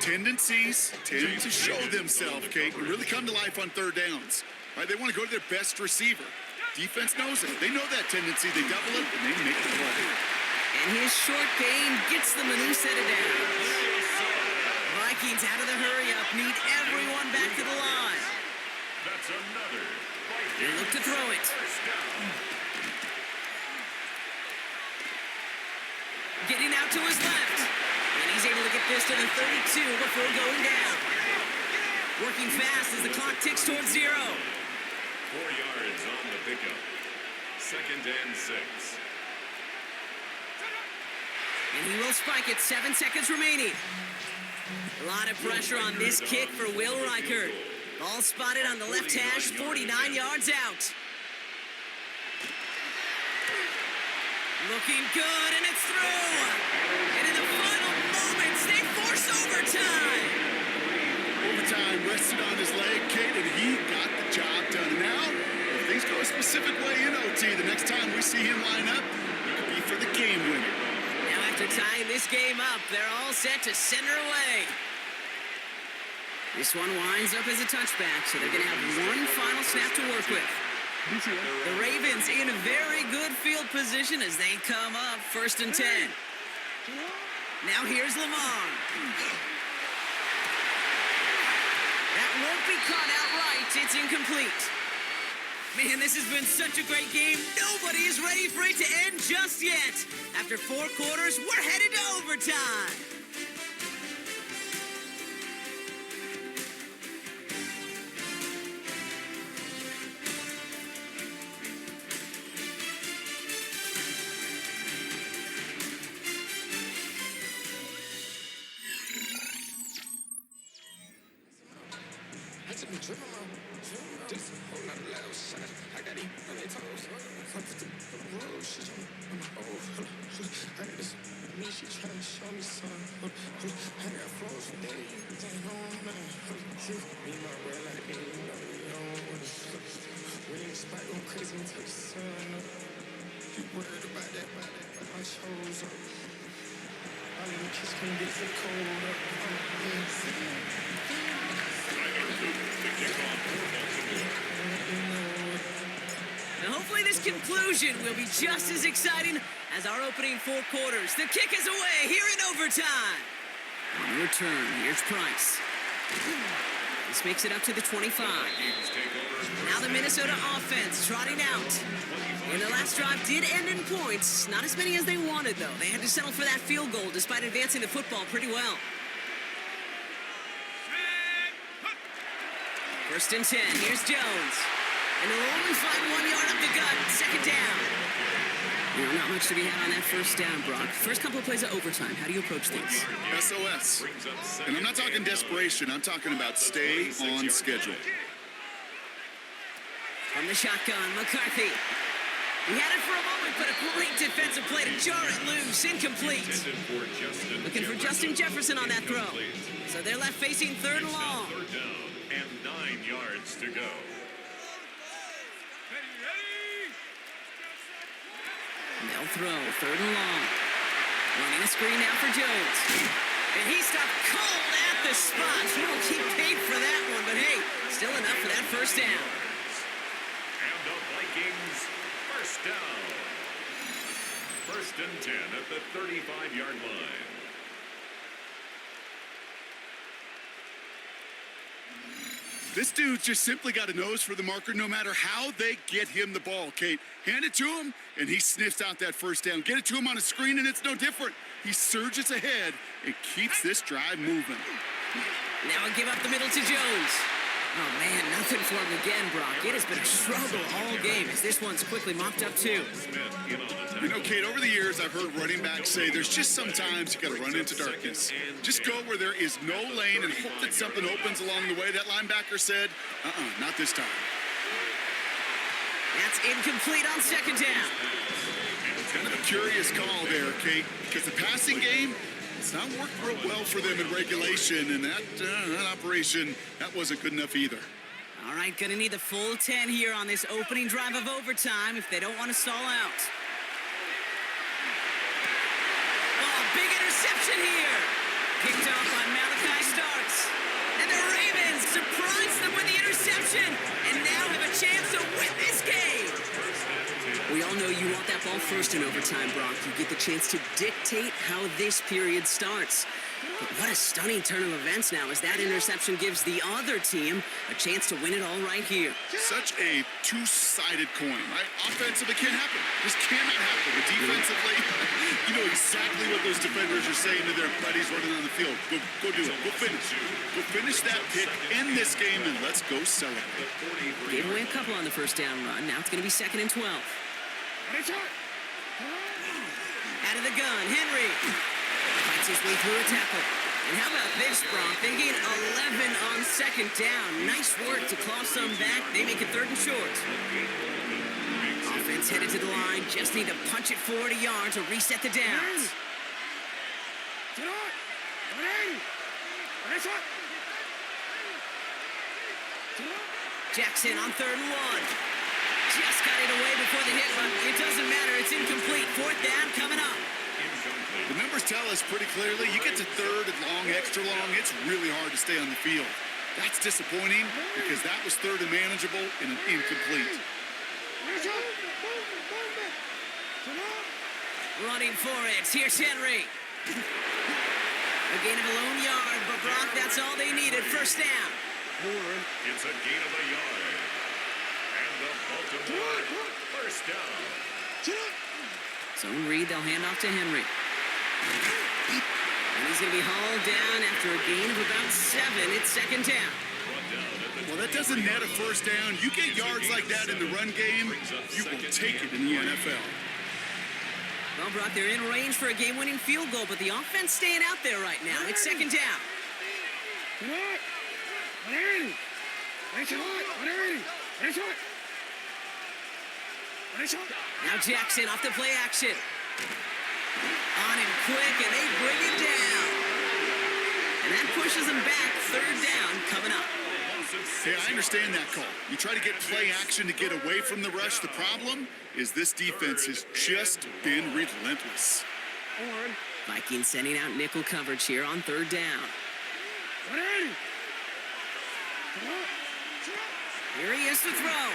Tendencies tend to show themselves, Kate, and really come to life on third downs. Right? They want to go to their best receiver. Defense knows it. They know that tendency. They double it, and they make the play. And his short gain gets them a new set of downs. Vikings out of the hurry-up need everyone back to the line. That's another. They look to throw it. Getting out to his left. And he's able to get this to the 32 before going down. Working fast as the clock ticks towards 0. 4 yards on the pickup. 2nd and 6. And he will spike it. 7 seconds remaining. A lot of pressure on this kick for Will Reichert. Ball spotted on the left hash, 49 yards out. Looking good, and it's through. And in the final moments, they force overtime. Overtime rested on his leg, Kate, and he got the job done. And now, if things go a specific way in OT, the next time we see him line up, it could be for the game winner. Now after tying this game up, they're all set to send her away. This one winds up as a touchback, so they're going to have one final snap to work with. The Ravens in a very good field position as they come up 1st and 10. Now here's Lamar. That won't be caught outright. It's incomplete. Man, this has been such a great game. Nobody is ready for it to end just yet. After 4 quarters, we're headed to overtime. Now hopefully this conclusion will be just as exciting as our opening 4 quarters. The kick is away here in overtime. On the return, here's Price. This makes it up to the 25. Now the Minnesota offense trotting out. And the last drive did end in points. Not as many as they wanted, though. They had to settle for that field goal despite advancing the football pretty well. 1st and 10. Here's Jones. And they'll only find 1 yard up the gut. 2nd down. You know, not much to be had on that 1st down, Brock. First couple of plays of overtime. How do you approach things? SOS. And I'm not talking desperation. I'm talking about stay on schedule. From the shotgun, McCarthy. He had it for a moment, but a great defensive play to jar it loose. Incomplete. Looking for Justin Jefferson on that throw. So they're left facing 3rd and long. 3rd down and 9 yards to go. They'll throw 3rd and long. Running a screen now for Jones. And he stopped cold at the spot. He won't keep paid for that one, but hey, still enough for that 1st down. And the Vikings, 1st down. 1st and 10 at the 35-yard line. This dude's just simply got a nose for the marker no matter how they get him the ball, Kate. Hand it to him, and he sniffs out that 1st down. Get it to him on a screen, and it's no different. He surges ahead and keeps this drive moving. Now give up the middle to Jones. Oh, man, nothing for him again, Brock. It has been a struggle all game as this one's quickly mopped up, too. You know, Kate, over the years, I've heard running backs say there's just sometimes you got to run into darkness. Just go where there is no lane and hope that something opens along the way. That linebacker said, not this time. That's incomplete on 2nd down. Kind of a curious call there, Kate, because the passing game, it's not worked real well for them in regulation, and that operation, that wasn't good enough either. All right, gonna need the full 10 here on this opening drive of overtime if they don't want to stall out. Oh, big interception here. Picked off by Malachi Starks. ball first in overtime, Brock. You get the chance to dictate how this period starts. But what a stunning turn of events now as that interception gives the other team a chance to win it all right here. Such a two-sided coin, right? Offensively can't happen. Just cannot happen. But defensively, you know exactly what those defenders are saying to their buddies running on the field. Go do it. Go finish. Go finish that pick, end this game, and let's go celebrate. Gave away a couple on the first down run. Now it's going to be 2nd and 12. Out of the gun, Henry. Fights his way through a tackle. And how about this, Brock? They gain 11 on 2nd down. Nice work to claw some back. They make it 3rd and short. Offense headed to the line. Just need to punch it 40 yards to reset the downs. Jackson on 3rd and 1. Just got it away before the hit run. It doesn't matter. It's incomplete. 4th down coming up. The numbers tell us pretty clearly, you get to 3rd and long, extra long, it's really hard to stay on the field. That's disappointing because that was 3rd and manageable and an incomplete. Running for it. Here's Henry. A gain of a lone yard, but Brock, that's all they needed. 1st down. It's a gain of a yard. And the Baltimore 1st down. Zone read, they'll hand off to Henry. And he's going to be hauled down after a gain of about 7. It's 2nd down. Well, that doesn't net a 1st down. You get yards like that in the run game, you will take it in the NFL. Well, Brock, they're in range for a game-winning field goal, but the offense staying out there right now. It's 2nd down. Now Jackson off the play action. On him quick, and they bring it down. And that pushes them back. 3rd down coming up. Hey, I understand that call. You try to get play action to get away from the rush. The problem is this defense has just been relentless. Vikings sending out nickel coverage here on 3rd down. Here he is to throw.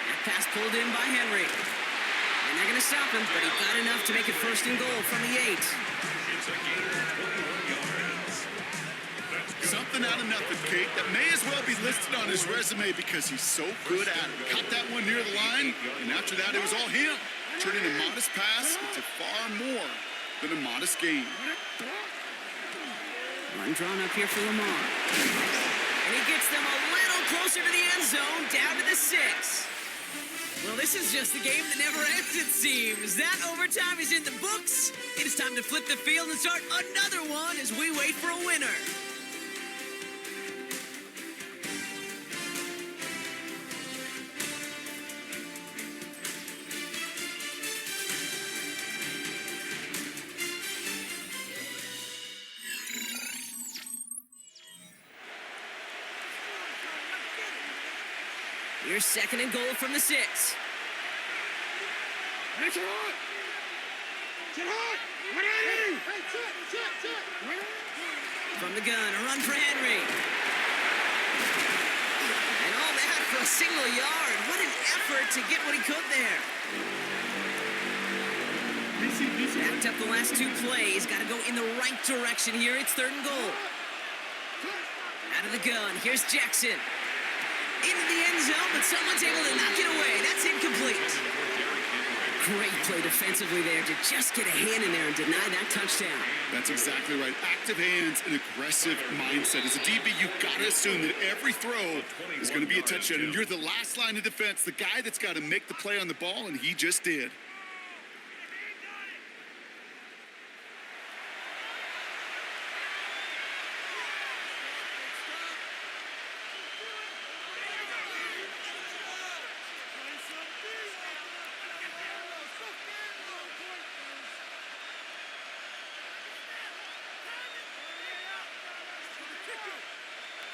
That pass pulled in by Henry. And they're going to stop him, but he got enough to make it 1st and goal from the 8. Something out of nothing, Kate. That may as well be listed on his resume because he's so good at it. Caught that one near the line, and after that, it was all him. Turning a modest pass into far more than a modest gain. Run drawn up here for Lamar. And he gets them a little closer to the end zone, down to the 6. Well, this is just the game that never ends, it seems. That overtime is in the books. It is time to flip the field and start another one as we wait for a winner. Here's 2nd and goal from the 6. From the gun, a run for Henry. And all that for a single yard. What an effort to get what he could there. Backed up the last 2 plays. Got to go in the right direction here. It's 3rd and goal. Out of the gun, here's Jackson. Into the end zone, but someone's able to knock it away. That's incomplete. Great play defensively there to just get a hand in there and deny that touchdown. That's exactly right. Active hands and aggressive mindset. As a DB, you've got to assume that every throw is going to be a touchdown. And you're the last line of defense, the guy that's got to make the play on the ball, and he just did.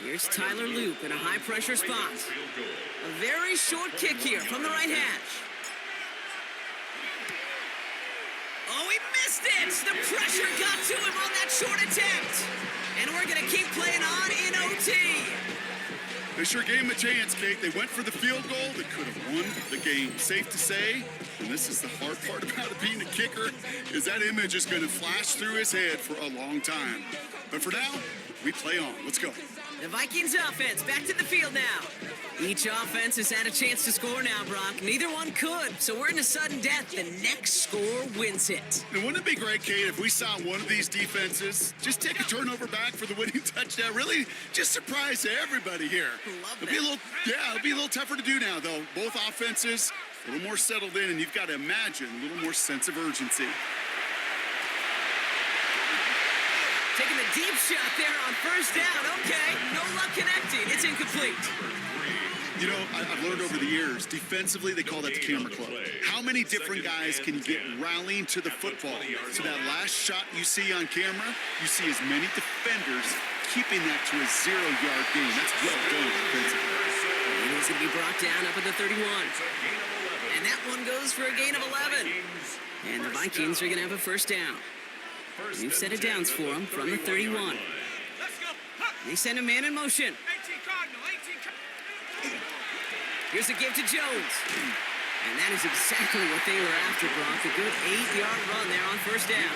Here's Tyler Loop in a high-pressure spot. A very short kick here from the right hash. Oh, he missed it! The pressure got to him on that short attempt. And we're going to keep playing on in OT. They sure gave him a chance, Kate. They went for the field goal that could have won the game. Safe to say, and this is the hard part about it being a kicker, is that image is going to flash through his head for a long time. But for now, we play on. Let's go. The Vikings offense back to the field now. Each offense has had a chance to score now, Brock. Neither one could, so we're in a sudden death. The next score wins it. And wouldn't it be great, Kate, if we saw one of these defenses just take a turnover back for the winning touchdown? Really just surprise everybody here. Love It'll be a little tougher to do now, though. Both offenses a little more settled in, and you've got to imagine a little more sense of urgency. Taking a deep shot there on first down. Okay, no luck connecting. It's incomplete. You know, I've learned over the years, defensively, they call that the camera club. How many different guys can get rallying to the football? So that last shot you see on camera, you see as many defenders keeping that to a 0-yard gain. That's well done defensively. And he's going to be brought down up at the 31. And that one goes for a gain of 11. And the Vikings are going to have a first down. New set of downs for him from the 31. They send a man in motion. Here's a give to Jones. And that is exactly what they were after, Brock. A good 8-yard run there on first down.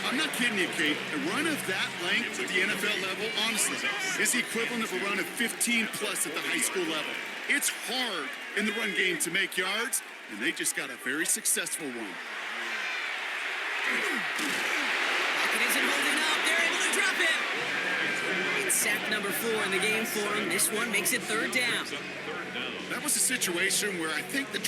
I'm not kidding you, Kate. A run of that length at the NFL level, honestly, is the equivalent of a run of 15-plus at the high school level. It's hard in the run game to make yards, and they just got a very successful one. Pocket isn't holding up. They're able to drop him. It's sack number 4 in the game for him. This one makes it third down. That was a situation where I think the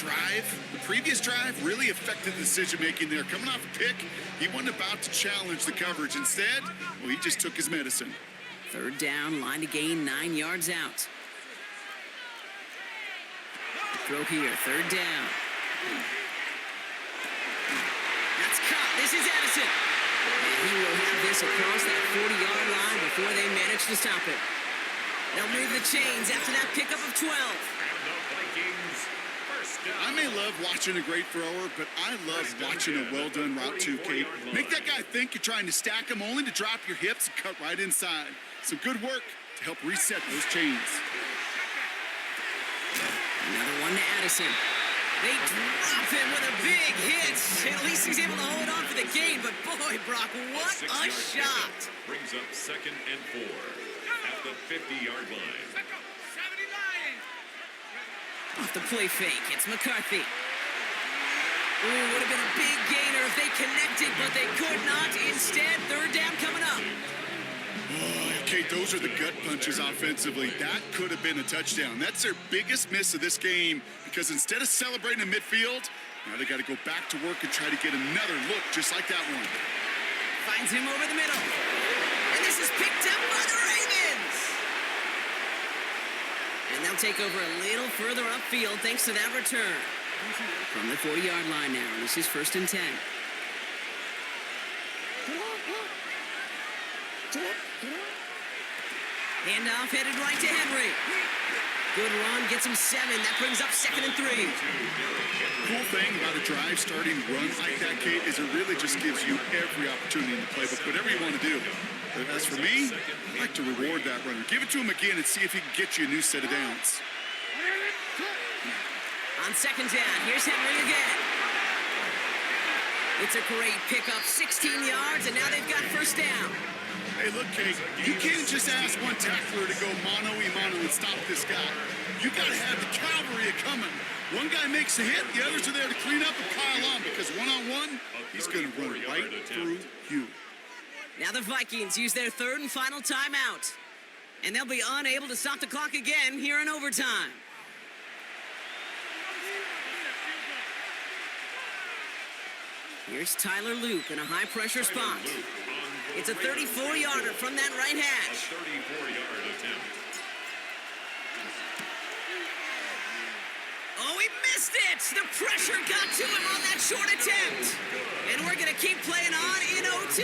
previous drive, really affected the decision-making there. Coming off a pick, he wasn't about to challenge the coverage. Instead, well, he just took his medicine. Third down, line to gain 9 yards out. Throw here, third down. That's caught. This is Addison. And he will have this across that 40-yard line before they manage to stop it. They'll move the chains after that pickup of 12. I may love watching a great thrower, but I love watching a well-done route too, Kate. Make that guy think you're trying to stack him only to drop your hips and cut right inside. Some good work to help reset those chains. Another one to Addison. They drop him with a big hit. At least he's able to hold on for the gain, but boy, Brock, what a shot. Brings up 2nd and 4 at the 50-yard line. Off the play fake, it's McCarthy. Ooh, would have been a big gainer if they connected, but they could not. Instead, third down coming up. Oh, Kate, those are the gut punches offensively. That could have been a touchdown. That's their biggest miss of this game, because instead of celebrating in midfield, now they got to go back to work and try to get another look just like that one. Finds him over the middle. And this is picked up by the Ravens. And they'll take over a little further upfield thanks to that return. From the 40-yard line now, this is 1st and 10. Handoff headed right to Henry. Good run, gets him 7. That brings up 2nd and 3. Cool thing about a drive starting runs like that, Kate, is it really just gives you every opportunity in the playbook, whatever you want to do. But as for me, I like to reward that runner. Give it to him again and see if he can get you a new set of downs. On 2nd down, here's Henry again. It's a great pickup, 16 yards, and now they've got first down. Hey, look, Kate, you can't just ask one tackler to go mano-a-mano and stop this guy. You got to have the cavalry coming. One guy makes a hit, the others are there to clean up and pile on, because one-on-one, he's going to run right through you. Now the Vikings use their 3rd and final timeout. And they'll be unable to stop the clock again here in overtime. Here's Tyler Loop in a high-pressure spot. It's a 34-yarder from that right hash. A 34-yard attempt. Oh, he missed it! The pressure got to him on that short attempt. And we're going to keep playing on in OT.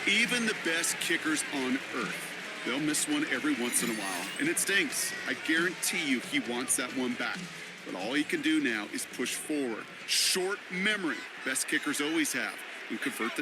Even the best kickers on earth, they'll miss one every once in a while, and it stinks. I guarantee you he wants that one back. But all he can do now is push forward. Short memory, best kickers always have, and convert the